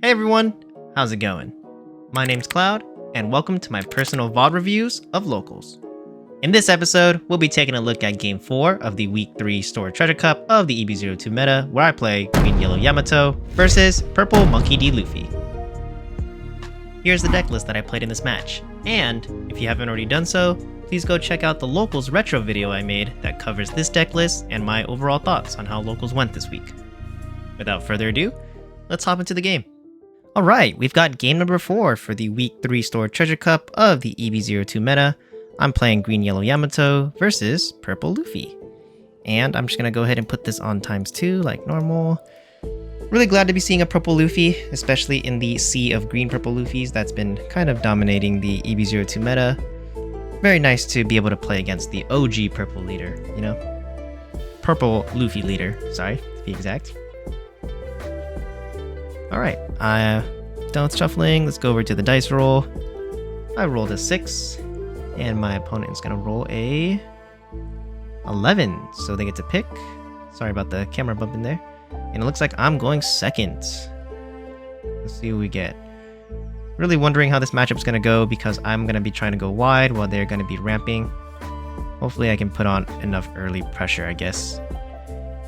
Hey everyone, how's it going? My name's Cloud, and welcome to my personal VOD reviews of Locals. In this episode, we'll be taking a look at Game 4 of the Week 3 Store Treasure Cup of the EB02 Meta, where I play Green Yellow Yamato versus Purple Monkey D. Luffy. Here's the deck list that I played in this match, and if you haven't already done so, please go check out the Locals retro video I made that covers this deck list and my overall thoughts on how Locals went this week. Without further ado, let's hop into the game. Alright, we've got game number 4 for the Week 3 Store Treasure Cup of the EB02 Meta. I'm playing Green Yellow Yamato versus Purple Luffy. And I'm just going to go ahead and put this on ×2 like normal. Really glad to be seeing a Purple Luffy, especially in the sea of green Purple Luffys that's been kind of dominating the EB02 meta. Very nice to be able to play against the OG Purple leader, you know? Purple Luffy leader, sorry, to be exact. Alright, done with shuffling. Let's go over to the dice roll. I rolled a 6, and my opponent is going to roll a 11, so they get to pick. Sorry about the camera bump in there. And it looks like I'm going second. Let's see what we get. Really wondering how this matchup's going to go because I'm going to be trying to go wide while they're going to be ramping. Hopefully I can put on enough early pressure, I guess.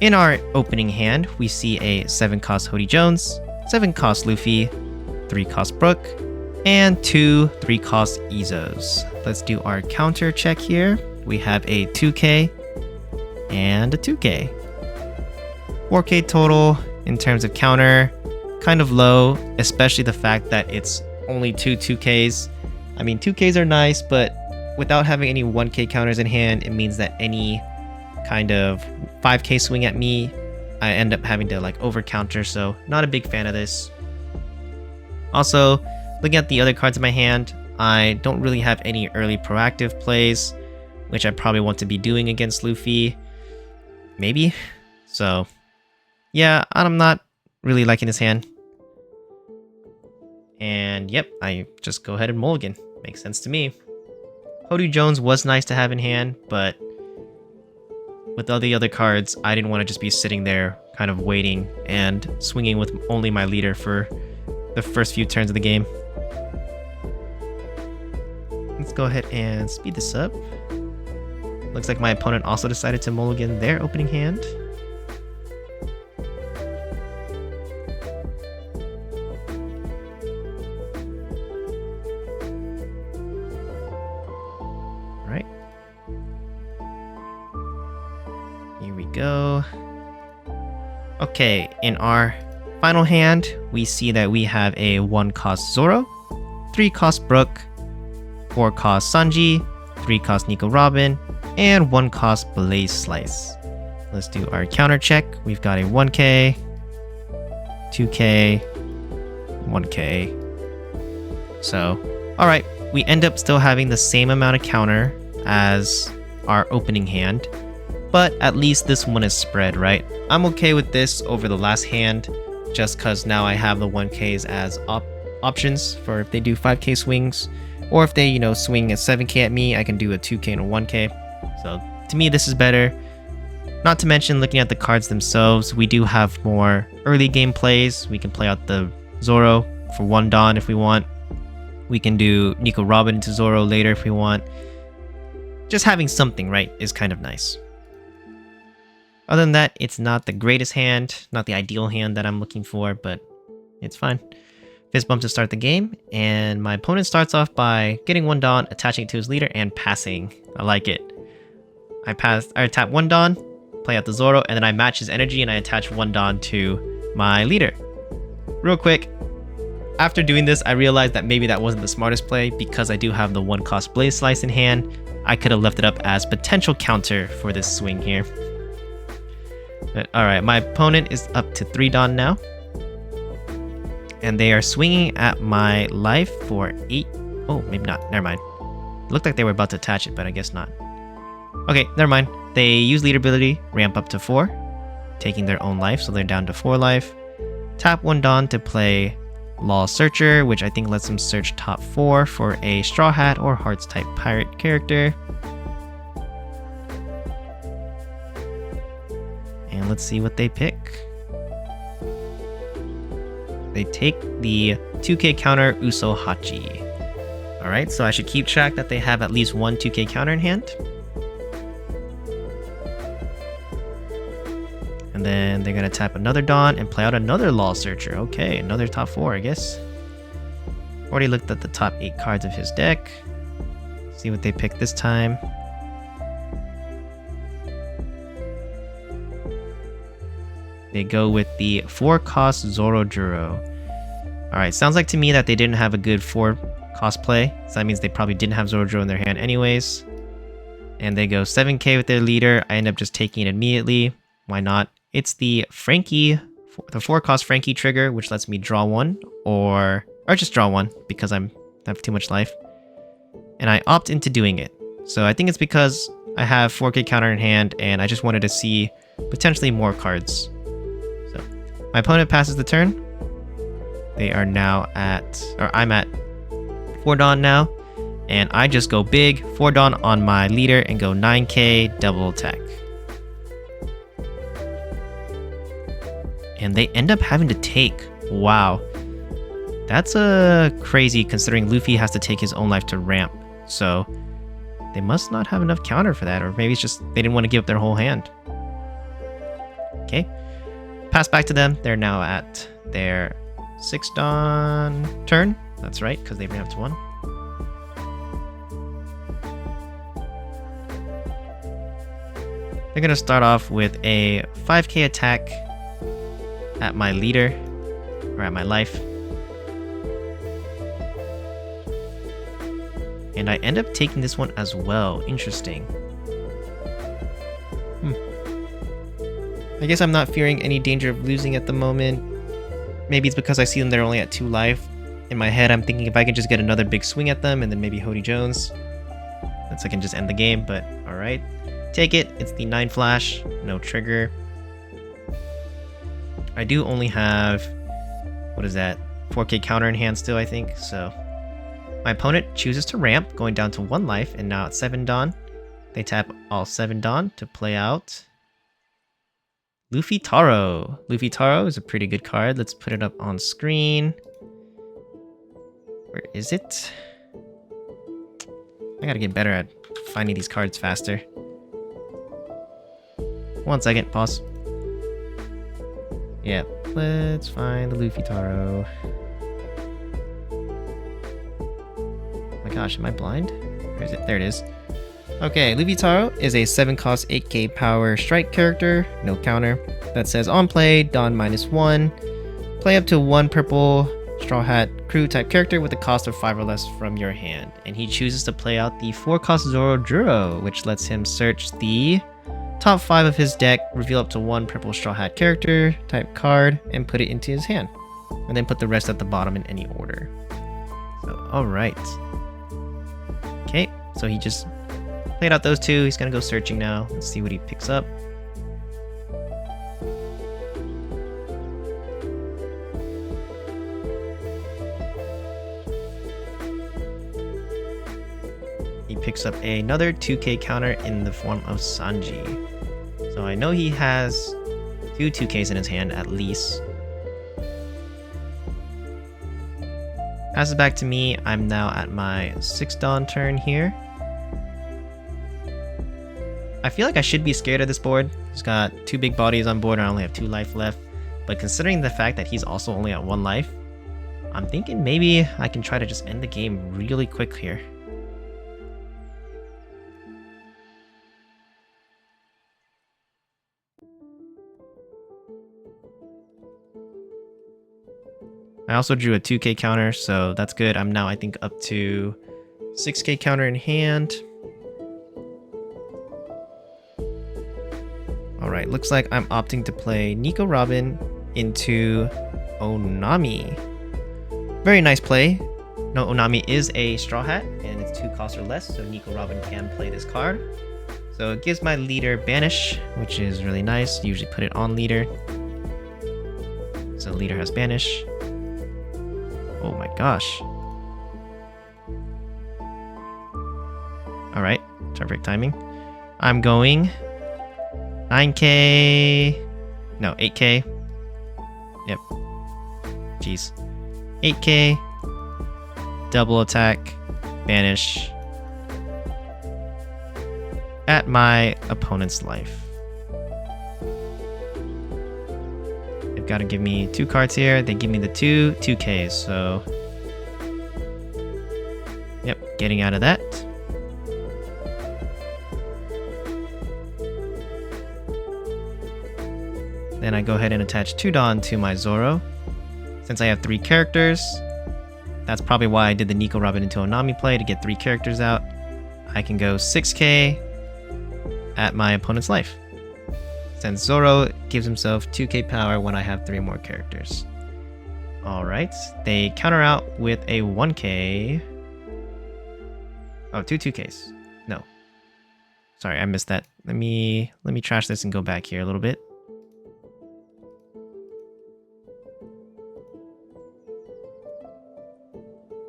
In our opening hand, we see a 7-cost Hody Jones, 7-cost Luffy, 3-cost Brook, and 2 3-cost Izos. Let's do our counter check here. We have a 2k and a 2k. 4k total in terms of counter, kind of low, especially the fact that it's only 2 2ks. I mean, 2ks are nice, but without having any 1k counters in hand, it means that any kind of 5k swing at me, I end up having to like over counter, so not a big fan of this. Also, looking at the other cards in my hand, I don't really have any early proactive plays, which I probably want to be doing against Luffy. Maybe. So, yeah, I'm not really liking this hand. And yep, I just go ahead and mulligan. Makes sense to me. Hody Jones was nice to have in hand, but with all the other cards, I didn't want to just be sitting there kind of waiting and swinging with only my leader for the first few turns of the game. Let's go ahead and speed this up. Looks like my opponent also decided to mulligan their opening hand. Alright. Here we go. Okay, in our final hand, we see that we have a 1-cost Zoro, 3-cost Brook, 4-cost Sanji, 3-cost Nico Robin, and 1-cost Blaze Slice. Let's do our counter check. We've got a 1k, 2k, 1k. So, alright, we end up still having the same amount of counter as our opening hand, but at least this one is spread, right? I'm okay with this over the last hand, just because now I have the 1ks as options for if they do 5k swings, or if they, swing a 7k at me, I can do a 2k and a 1k. So to me, this is better. Not to mention, looking at the cards themselves, we do have more early game plays. We can play out the Zoro for 1 Dawn if we want. We can do Nico Robin into Zoro later if we want. Just having something, right, is kind of nice. Other than that, it's not the greatest hand, not the ideal hand that I'm looking for, but it's fine. Fist bump to start the game, and my opponent starts off by getting 1 Dawn, attaching it to his leader, and passing. I like it. I tap 1 Dawn, play out the Zoro, and then I match his energy and I attach 1 Dawn to my leader. Real quick, after doing this, I realized that maybe that wasn't the smartest play because I do have the 1-cost Blaze Slice in hand. I could have left it up as potential counter for this swing here. But alright, my opponent is up to 3 Dawn now. And they are swinging at my life for 8. Oh, maybe not. Never mind. It looked like they were about to attach it, but I guess not. Okay, never mind. They use leader ability, ramp up to 4, taking their own life, so they're down to 4 life. Tap 1 Dawn to play Law Searcher, which I think lets them search top 4 for a Straw Hat or Hearts type pirate character. And let's see what they pick. They take the 2k counter Uso Hachi. Alright, so I should keep track that they have at least one 2k counter in hand. And then they're gonna tap another Dawn and play out another Law Searcher. Okay, another top 4, I guess. Already looked at the top 8 cards of his deck. See what they pick this time. They go with the 4-cost Zorojuro. Alright, sounds like to me that they didn't have a good 4-cost play. So that means they probably didn't have Zorojuro in their hand anyways. And they go 7k with their leader. I end up just taking it immediately. Why not? It's the Frankie, the 4-cost Frankie trigger, which lets me draw 1 or just draw 1 because I have too much life. And I opt into doing it. So I think it's because I have 4k counter in hand and I just wanted to see potentially more cards. So my opponent passes the turn. They are now at, or I'm at 4 Dawn now. And I just go big, 4 Dawn on my leader and go 9k double attack. And they end up having to take. Wow. That's crazy considering Luffy has to take his own life to ramp. So they must not have enough counter for that, or maybe it's just they didn't want to give up their whole hand. Okay. Pass back to them. They're now at their 6 Dawn turn. That's right, because they ramped 1. They're going to start off with a 5k attack at my leader, or at my life. And I end up taking this one as well. Interesting. I guess I'm not fearing any danger of losing at the moment. Maybe it's because I see them, they're only at 2 life. In my head, I'm thinking if I can just get another big swing at them and then maybe Hody Jones, that's I can just end the game, but alright. Take it. It's the 9 flash, no trigger. I do only have, what is that, 4k counter in hand still, I think, so. My opponent chooses to ramp, going down to 1 life, and now at 7 Dawn. They tap all 7 Dawn to play out Luffy Taro. Luffy Taro is a pretty good card. Let's put it up on screen. Where is it? I gotta get better at finding these cards faster. 1 second, pause. Yeah, let's find the Luffy Taro. Oh my gosh, am I blind? Where is it? There it is. Okay, Luffy Taro is a 7-cost 8k power strike character, no counter, that says on play, Dawn -1, play up to 1 purple Straw Hat crew type character with a cost of 5 or less from your hand. And he chooses to play out the 4-cost Zorojuro, which lets him search the top 5 of his deck, reveal up to 1 purple Straw Hat character type card, and put it into his hand. And then put the rest at the bottom in any order. So, alright. Okay, so he just played out those 2. He's gonna go searching now. Let's see what he picks up. He picks up another 2k counter in the form of Sanji. So I know he has 2 2ks in his hand at least. Passes back to me. I'm now at my 6 Dawn turn here. I feel like I should be scared of this board. He's got 2 big bodies on board and I only have 2 life left. But considering the fact that he's also only at 1 life, I'm thinking maybe I can try to just end the game really quick here. I also drew a 2k counter, so that's good. I'm now, I think, up to 6k counter in hand. Alright, looks like I'm opting to play Nico Robin into Onami. Very nice play. No, Onami is a Straw Hat, and it's 2 costs or less, so Nico Robin can play this card. So it gives my leader Banish, which is really nice. Usually put it on leader. So leader has Banish. Oh my gosh. Alright, perfect timing. I'm going 9k... No, 8k. Yep. Jeez. 8k. Double attack. Banish. At my opponent's life. They've got to give me 2 cards here. They give me the 2Ks, so... Yep, getting out of that. Then I go ahead and attach 2 Dawn to my Zoro. Since I have 3 characters, that's probably why I did the Nico Robin into Onami play to get 3 characters out. I can go 6k at my opponent's life, since Zoro gives himself 2k power when I have 3 more characters. Alright, they counter out with a 1k. Oh, 2Ks. No. Sorry, I missed that. Let me trash this and go back here a little bit.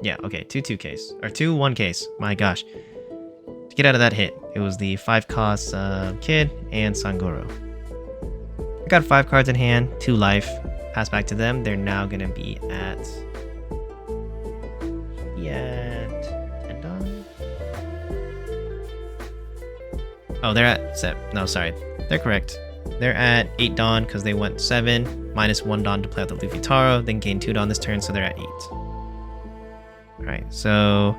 Yeah, okay, 2Ks. Or 2 1Ks. My gosh. To get out of that hit, it was the 5 cost Kid and Sangoro. I got 5 cards in hand, 2 life. Pass back to them. They're now going to be at 10 Dawn? Oh, they're at... No, sorry. They're correct. They're at 8 Dawn because they went 7, minus 1 Dawn to play out the Luffy Taro, then gain 2 Dawn this turn, so they're at 8. Alright, so...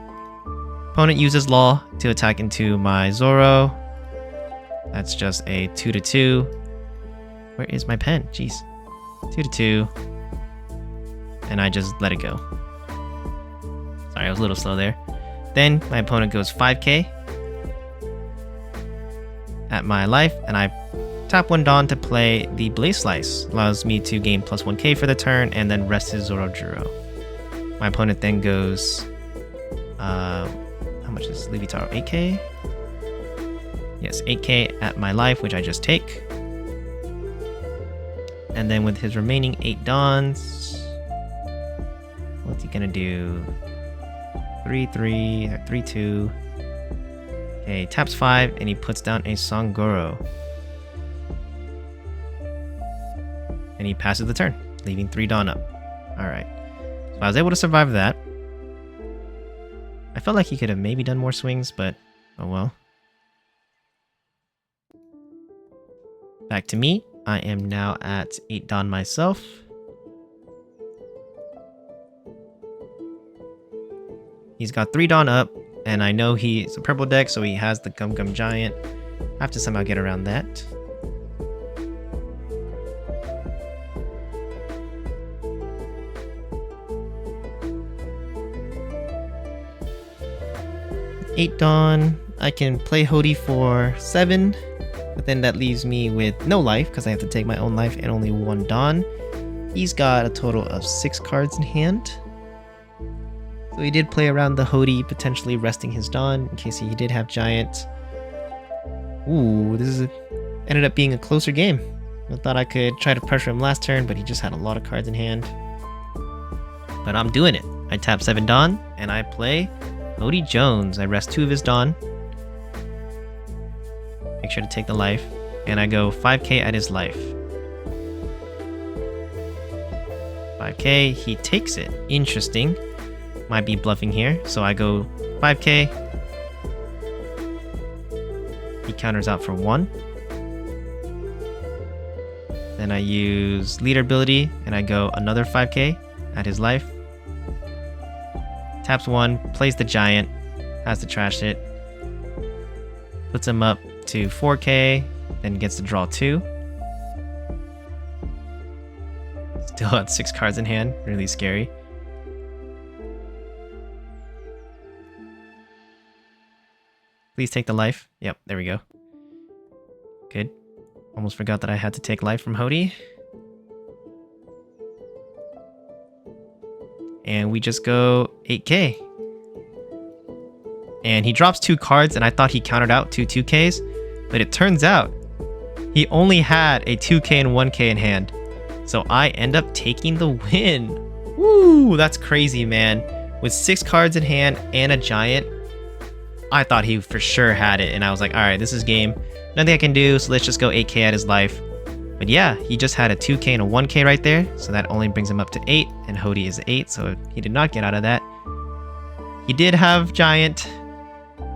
Opponent uses Law to attack into my Zoro. That's just a 2-2. Where is my pen? Jeez. 2-2. And I just let it go. Sorry, I was a little slow there. Then my opponent goes 5k at my life, and I tap 1 Dawn to play the Blaze Slice. Allows me to gain plus 1k for the turn, and then rest his Zorojuro. My opponent then goes... how much is Luffy Taro? 8k? Yes, 8k at my life, which I just take. And then with his remaining 8 Dawns... What's he gonna do? 3-3, or 3-2. Okay, taps 5, and he puts down a Sangoro. And he passes the turn, leaving 3 Dawn up. Alright. So I was able to survive that. I felt like he could have maybe done more swings, but oh well. Back to me. I am now at 8 Dawn myself. He's got 3 Dawn up, and I know he's a purple deck, so he has the Gum Gum Giant. I have to somehow get around that. With 8 Dawn, I can play Hody for 7, but then that leaves me with no life, because I have to take my own life and only 1 Dawn. He's got a total of 6 cards in hand. So he did play around the Hody, potentially resting his Dawn in case he did have Giant. Ooh, ended up being a closer game. I thought I could try to pressure him last turn, but he just had a lot of cards in hand. But I'm doing it. I tap 7 Dawn, and I play Hody Jones. I rest 2 of his Dawn. Make sure to take the life. And I go 5k at his life. 5k, he takes it. Interesting. Might be bluffing here, so I go 5k. He counters out for 1. Then I use leader ability, and I go another 5k at his life. Taps 1, plays the Giant, has to trash it. Puts him up to 4k, then gets to draw 2. Still had 6 cards in hand, really scary. Please take the life. Yep, there we go. Good. Almost forgot that I had to take life from Hody. And we just go 8k. And he drops 2 cards, and I thought he countered out 2 2ks. But it turns out he only had a 2k and 1k in hand. So I end up taking the win. Woo, that's crazy, man. With 6 cards in hand and a Giant, I thought he for sure had it, and I was like, alright, this is game. Nothing I can do, so let's just go 8k at his life. But yeah, he just had a 2k and a 1k right there, so that only brings him up to 8, and Hody is 8, so he did not get out of that. He did have Giant.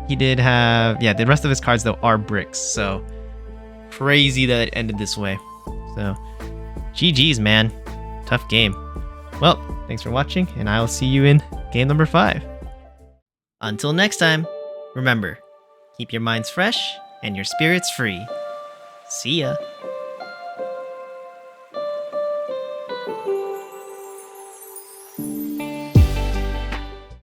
He did have... yeah, the rest of his cards, though, are bricks, so crazy that it ended this way. So, GG's, man. Tough game. Well, thanks for watching, and I'll see you in game number 5. Until next time, remember, keep your minds fresh and your spirits free. See ya.